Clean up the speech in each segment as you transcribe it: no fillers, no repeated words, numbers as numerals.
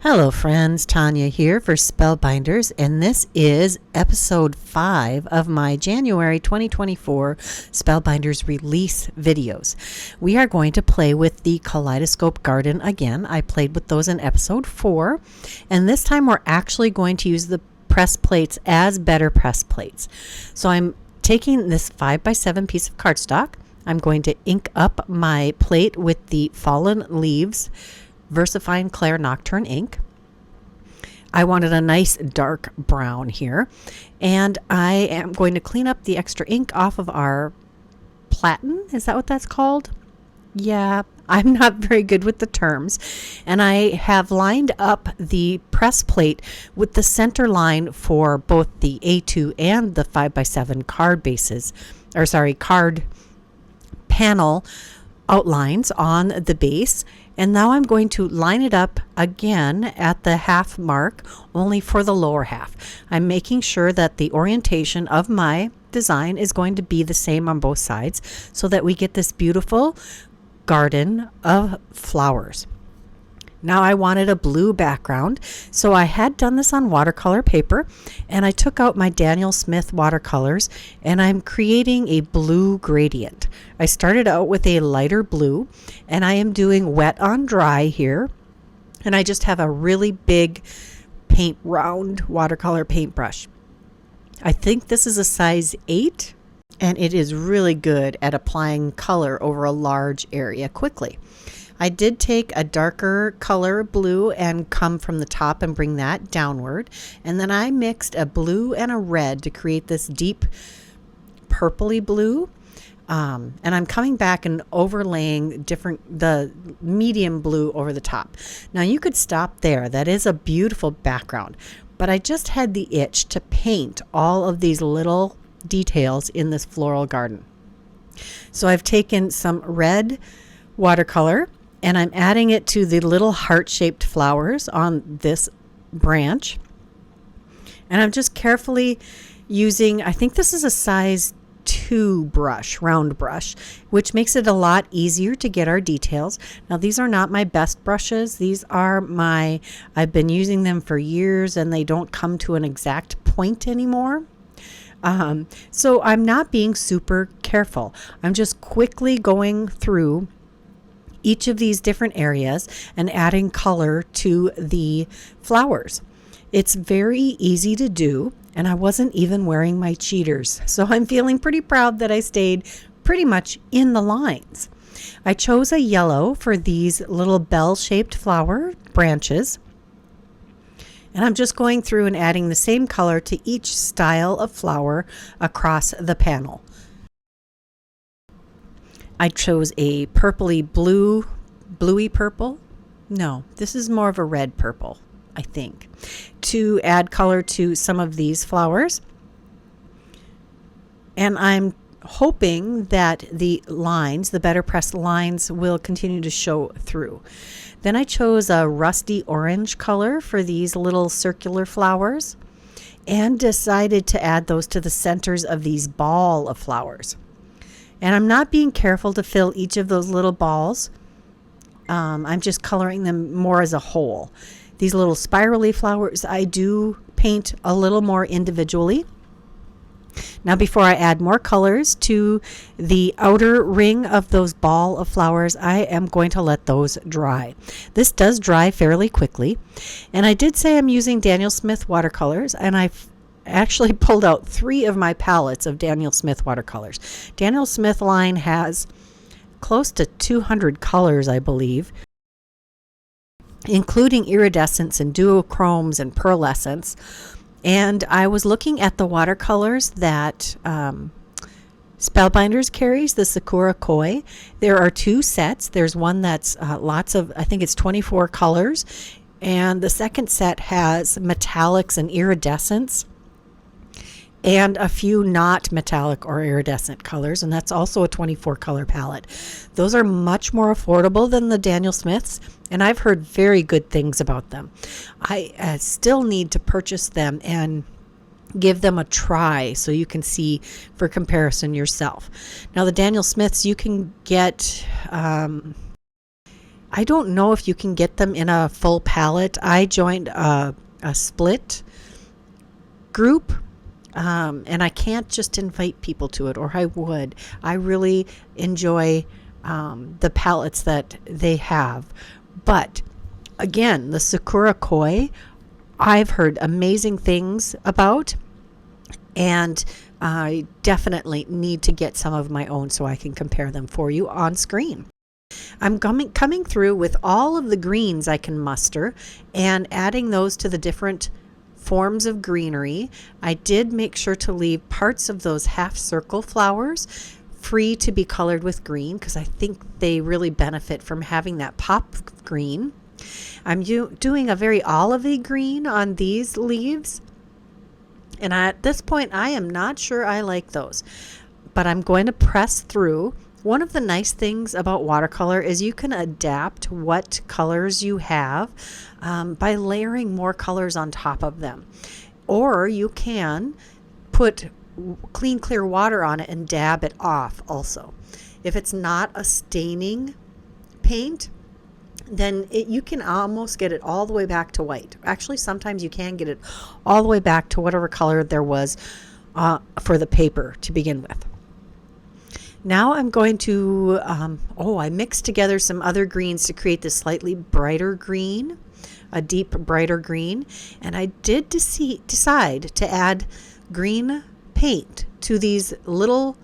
Hello friends, Tanya here for Spellbinders, and this is episode 5 of my January 2024 Spellbinders release videos. We are going to play with the Kaleidoscope Garden again. I played with those in episode 4, and this time we're actually going to use the press plates as better press plates. So I'm taking this 5x7 piece of cardstock. I'm going to ink up my plate with the Fallen Leaves VersaFine Clair Nocturne ink. I wanted a nice dark brown here, and I am going to clean up the extra ink off of our platen. Is that what that's called? Yeah, I'm not very good with the terms. And I have lined up the press plate with the center line for both the A2 and the 5x7 card bases, or sorry, card panel outlines on the base. And now I'm going to line it up again at the half mark, only for the lower half. I'm making sure that the orientation of my design is going to be the same on both sides so that we get this beautiful garden of flowers. Now I wanted a blue background, so I had done this on watercolor paper, and I took out my Daniel Smith watercolors, and I'm creating a blue gradient. I started out with a lighter blue, and I am doing wet on dry here, and I just have a really big round watercolor paintbrush. I think this is a size 8, and it is really good at applying color over a large area quickly. I did take a darker color blue and come from the top and bring that downward, and then I mixed a blue and a red to create this deep purpley blue, and I'm coming back and overlaying the medium blue over the top. Now you could stop there. That is a beautiful background, but I just had the itch to paint all of these little details in this floral garden. So I've taken some red watercolor, and I'm adding it to the little heart-shaped flowers on this branch. And I'm just carefully using, I think this is a size 2 brush, round brush, which makes it a lot easier to get our details. Now these are not my best brushes. These are I've been using them for years, and they don't come to an exact point anymore. So I'm not being super careful. I'm just quickly going through each of these different areas and adding color to the flowers. It's very easy to do, and I wasn't even wearing my cheaters. So I'm feeling pretty proud that I stayed pretty much in the lines. I chose a yellow for these little bell-shaped flower branches. And I'm just going through and adding the same color to each style of flower across the panel. I chose a purpley blue, bluey purple. No, this is more of a red purple, I think, to add color to some of these flowers. And I'm hoping that the lines, the better pressed lines, will continue to show through. Then I chose a rusty orange color for these little circular flowers and decided to add those to the centers of these ball of flowers. And I'm not being careful to fill each of those little balls. I'm just coloring them more as a whole. These little spirally flowers I do paint a little more individually. Now before I add more colors to the outer ring of those ball of flowers, I am going to let those dry. This does dry fairly quickly. And I did say I'm using Daniel Smith watercolors, and I've actually pulled out 3 of my palettes of Daniel Smith watercolors. Daniel Smith line has close to 200 colors, I believe, including iridescents and duochromes and pearlescents. And I was looking at the watercolors that Spellbinders carries, the Sakura Koi. There are 2 sets. There's one that's lots of, I think it's 24 colors, and the second set has metallics and iridescents, and a few not metallic or iridescent colors, and that's also a 24 color palette. Those are much more affordable than the Daniel Smiths, and I've heard very good things about them. I still need to purchase them and give them a try so you can see for comparison yourself. Now the Daniel Smiths you can get I don't know if you can get them in a full palette. I joined a split group, and I can't just invite people to it, or I would. I really enjoy the palettes that they have. But again, the Sakura Koi, I've heard amazing things about, and I definitely need to get some of my own so I can compare them for you on screen. I'm coming through with all of the greens I can muster and adding those to the different forms of greenery. I did make sure to leave parts of those half circle flowers free to be colored with green because I think they really benefit from having that pop of green. I'm doing a very olivey green on these leaves, and at this point I am not sure I like those, but I'm going to press through. One of the nice things about watercolor is you can adapt what colors you have by layering more colors on top of them. Or you can put clean, clear water on it and dab it off also. If it's not a staining paint, then you can almost get it all the way back to white. Actually, sometimes you can get it all the way back to whatever color there was for the paper to begin with. Now I'm going to, I mixed together some other greens to create this slightly brighter green, a deep, brighter green. And I did decide to add green paint to these little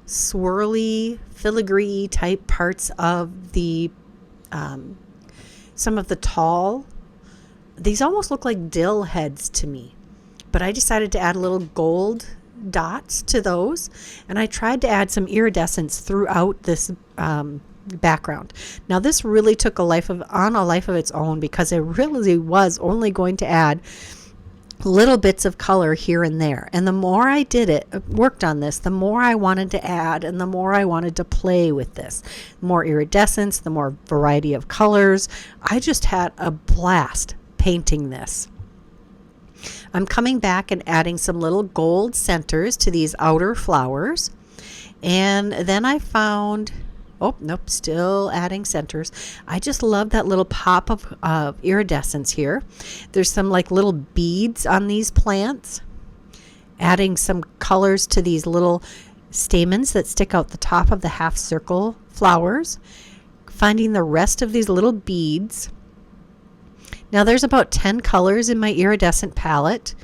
swirly, filigree type parts of the, some of the tall. These almost look like dill heads to me. But I decided to add a little gold dots to those, and I tried to add some iridescence throughout this background. Now this really took a life of its own because I really was only going to add little bits of color here and there, and the more I worked on this, the more I wanted to add and the more I wanted to play with this. The more iridescence, the more variety of colors. I just had a blast painting this. I'm coming back and adding some little gold centers to these outer flowers. And then I found, still adding centers. I just love that little pop of iridescence here. There's some like little beads on these plants. Adding some colors to these little stamens that stick out the top of the half circle flowers. Finding the rest of these little beads. Now there's about 10 colors in my iridescent palette.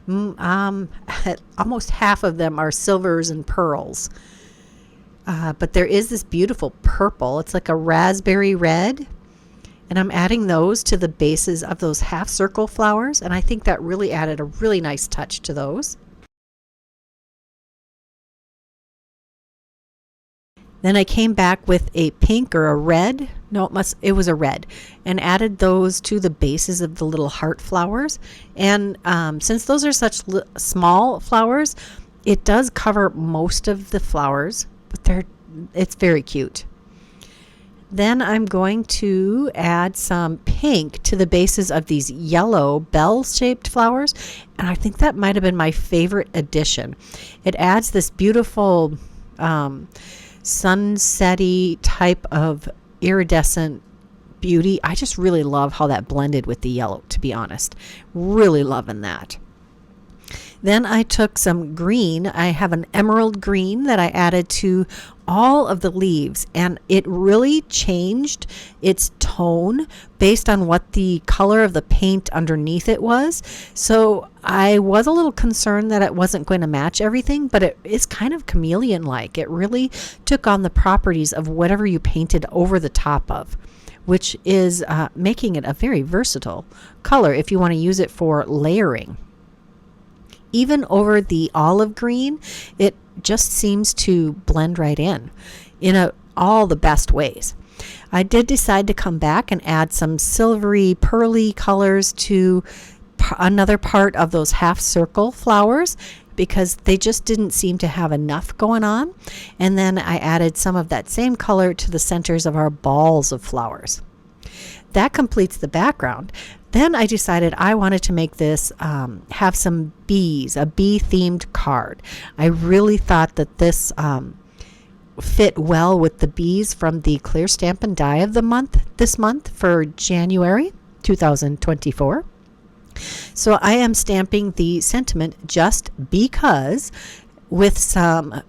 Almost half of them are silvers and pearls. But there is this beautiful purple. It's like a raspberry red. And I'm adding those to the bases of those half circle flowers. And I think that really added a really nice touch to those. Then I came back with a pink or a red. No, it was a red, and added those to the bases of the little heart flowers. And since those are such small flowers, it does cover most of the flowers, but it's very cute. Then I'm going to add some pink to the bases of these yellow bell-shaped flowers, and I think that might have been my favorite addition. It adds this beautiful sunsetty type of iridescent beauty. I just really love how that blended with the yellow, to be honest. Really loving that. Then I took some green. I have an emerald green that I added to all of the leaves, and it really changed its tone based on what the color of the paint underneath it was. So I was a little concerned that it wasn't going to match everything, but it is kind of chameleon-like. It really took on the properties of whatever you painted over the top of, which is making it a very versatile color if you want to use it for layering. Even over the olive green, it just seems to blend right in all the best ways. I did decide to come back and add some silvery pearly colors to another part of those half circle flowers because they just didn't seem to have enough going on. And then I added some of that same color to the centers of our balls of flowers. That completes the background. Then I decided I wanted to make this have some bees, a bee-themed card. I really thought that this fit well with the bees from the clear Stampin' Die of the month this month for January 2024. So I am stamping the sentiment just because with some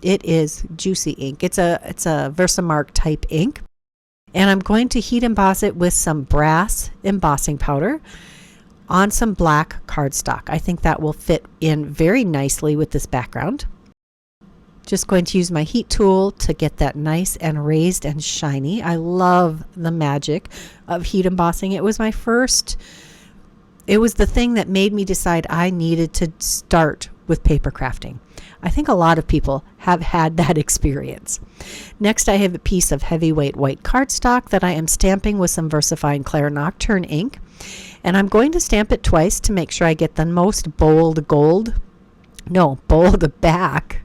it is Juicy ink. It's a Versamark type ink. And I'm going to heat emboss it with some brass embossing powder on some black cardstock. I think that will fit in very nicely with this background. Just going to use my heat tool to get that nice and raised and shiny. I love the magic of heat embossing. It was the thing that made me decide I needed to start with paper crafting. I think a lot of people have had that experience. Next, I have a piece of heavyweight white cardstock that I am stamping with some VersaFine Claire Nocturne ink. And I'm going to stamp it twice to make sure I get the most bold back.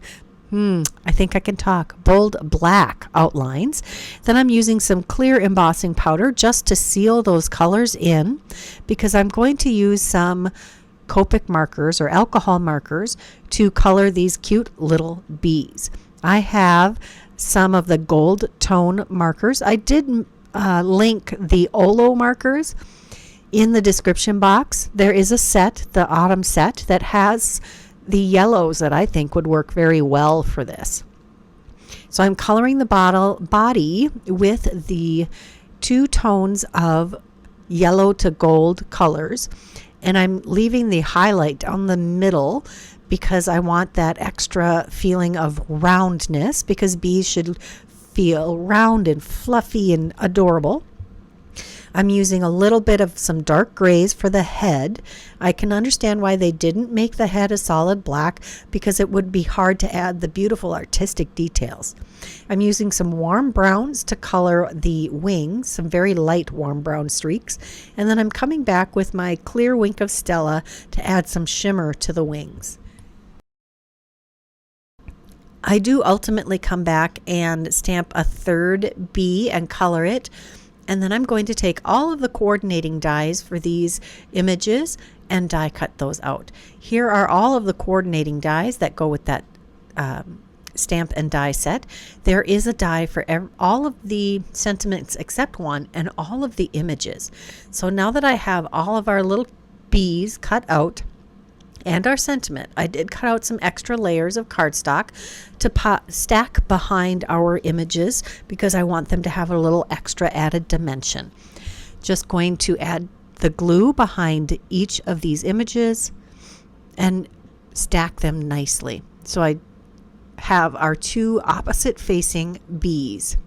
I think I can talk. Bold black outlines. Then I'm using some clear embossing powder just to seal those colors in, because I'm going to use some Copic markers or alcohol markers to color these cute little bees. I have some of the gold tone markers. I did link the Olo markers in the description box. There is a set, the autumn set, that has the yellows that I think would work very well for this. So I'm coloring the body with the 2 tones of yellow to gold colors, and I'm leaving the highlight down the middle because I want that extra feeling of roundness, because bees should feel round and fluffy and adorable. I'm using a little bit of some dark grays for the head. I can understand why they didn't make the head a solid black, because it would be hard to add the beautiful artistic details. I'm using some warm browns to color the wings, some very light warm brown streaks, and then I'm coming back with my clear Wink of Stella to add some shimmer to the wings. I do ultimately come back and stamp a third bee and color it. And then I'm going to take all of the coordinating dies for these images and die cut those out. Here are all of the coordinating dies that go with that stamp and die set. There is a die for all of the sentiments except one, and all of the images. So now that I have all of our little bees cut out and our sentiment, I did cut out some extra layers of cardstock to stack behind our images, because I want them to have a little extra added dimension. Just going to add the glue behind each of these images and stack them nicely. So I have our 2 opposite facing bees.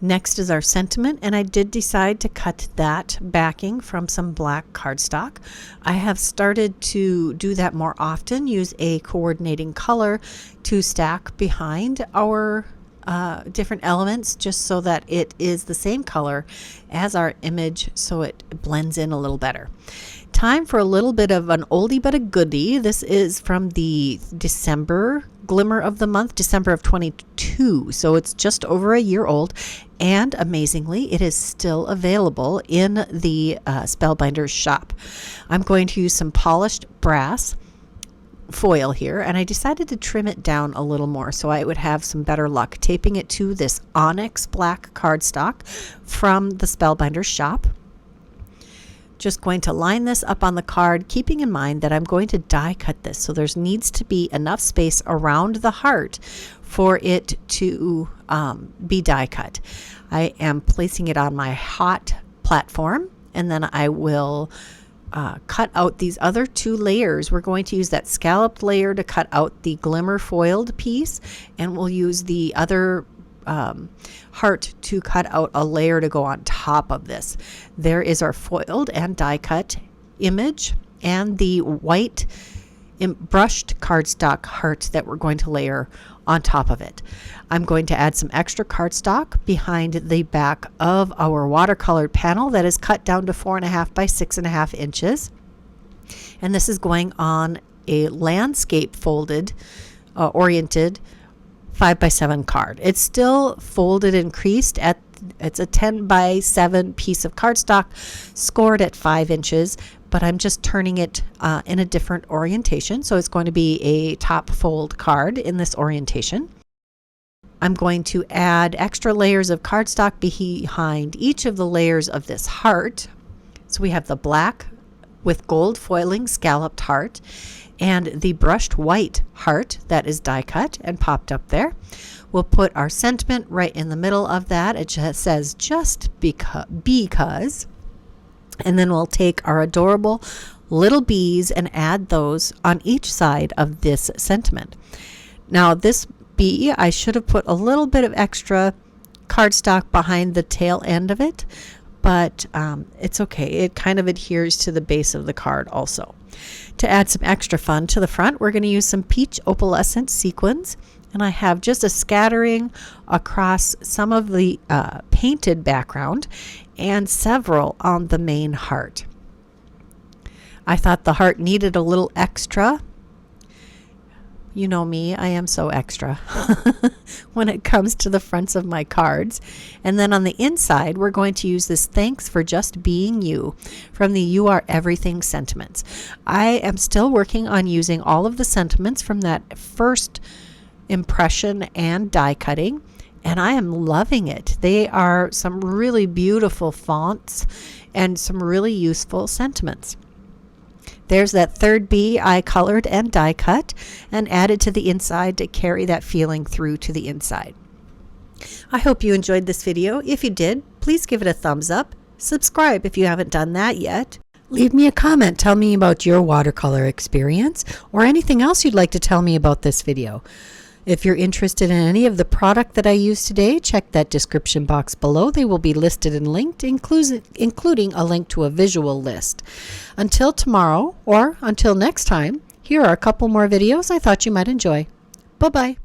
Next is our sentiment, and I did decide to cut that backing from some black cardstock. I have started to do that more often, use a coordinating color to stack behind our different elements, just so that it is the same color as our image, so it blends in a little better. Time for a little bit of an oldie but a goodie. This is from the December Glimmer of the month, December of 22. So it's just over a year old, and amazingly, it is still available in the Spellbinders shop. I'm going to use some polished brass foil here, and I decided to trim it down a little more so I would have some better luck taping it to this Onyx black cardstock from the Spellbinders shop. Just going to line this up on the card, keeping in mind that I'm going to die cut this, so there needs to be enough space around the heart for it to be die cut. I am placing it on my hot platform, and then I will cut out these other 2 layers. We're going to use that scalloped layer to cut out the Glimmer foiled piece, and we'll use the other heart to cut out a layer to go on top of this. There is our foiled and die cut image, and the white brushed cardstock heart that we're going to layer on top of it. I'm going to add some extra cardstock behind the back of our watercolored panel that is cut down to 4.5 by 6.5 inches. And this is going on a landscape folded, oriented 5 by 7 card. It's still folded and creased at It's a 10 by 7 piece of cardstock scored at 5 inches, but I'm just turning it in a different orientation. So it's going to be a top fold card in this orientation. I'm going to add extra layers of cardstock behind each of the layers of this heart. So we have the black with gold foiling scalloped heart and the brushed white heart that is die cut and popped up there. We'll put our sentiment right in the middle of that. It just says just because. And then we'll take our adorable little bees and add those on each side of this sentiment. Now this bee, I should have put a little bit of extra cardstock behind the tail end of it, but it's okay. It kind of adheres to the base of the card also. To add some extra fun to the front, we're going to use some peach opalescent sequins, and I have just a scattering across some of the painted background and several on the main heart. I thought the heart needed a little extra. You know me, I am so extra when it comes to the fronts of my cards. And then on the inside, we're going to use this Thanks for Just Being You from the You Are Everything sentiments. I am still working on using all of the sentiments from that first impression and die cutting, and I am loving it. They are some really beautiful fonts and some really useful sentiments. There's that third bee I colored and die cut and added to the inside to carry that feeling through to the inside. I hope you enjoyed this video. If you did, please give it a thumbs up. Subscribe if you haven't done that yet. Leave me a comment. Tell me about your watercolor experience or anything else you'd like to tell me about this video. If you're interested in any of the product that I used today, check that description box below. They will be listed and linked, including a link to a visual list. Until tomorrow, or until next time, here are a couple more videos I thought you might enjoy. Bye-bye.